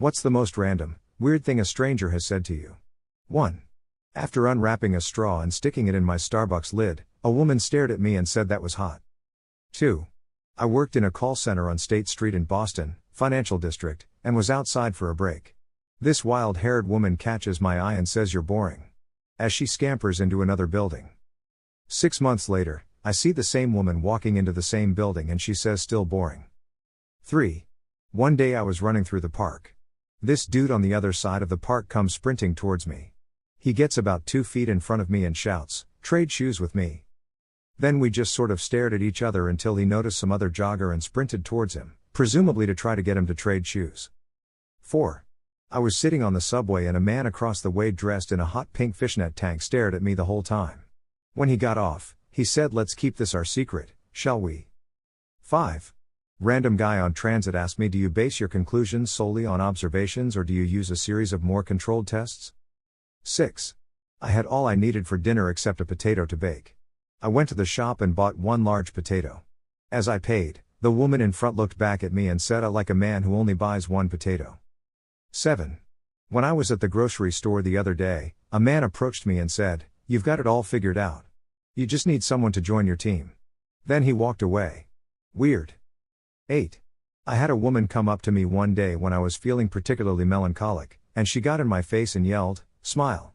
What's the most random, weird thing a stranger has said to you? 1. After unwrapping a straw and sticking it in my Starbucks lid, a woman stared at me and said that was hot. 2. I worked in a call center on State Street in Boston, financial district, and was outside for a break. This wild-haired woman catches my eye and says you're boring, as she scampers into another building. 6 months later, I see the same woman walking into the same building and she says still boring. 3. One day I was running through the park. This dude on the other side of the park comes sprinting towards me. He gets about 2 feet in front of me and shouts, "Trade shoes with me." Then we just sort of stared at each other until he noticed some other jogger and sprinted towards him, presumably to try to get him to trade shoes. 4. I was sitting on the subway and a man across the way dressed in a hot pink fishnet tank stared at me the whole time. When he got off, he said, "Let's keep this our secret, shall we?" 5. Random guy on transit asked me, "Do you base your conclusions solely on observations or do you use a series of more controlled tests?" 6. I had all I needed for dinner except a potato to bake. I went to the shop and bought 1 large potato. As I paid, the woman in front looked back at me and said, "I like a man who only buys 1 potato." 7. When I was at the grocery store the other day, a man approached me and said, "You've got it all figured out. You just need someone to join your team." Then he walked away. Weird. 8. I had a woman come up to me one day when I was feeling particularly melancholic, and she got in my face and yelled, "Smile."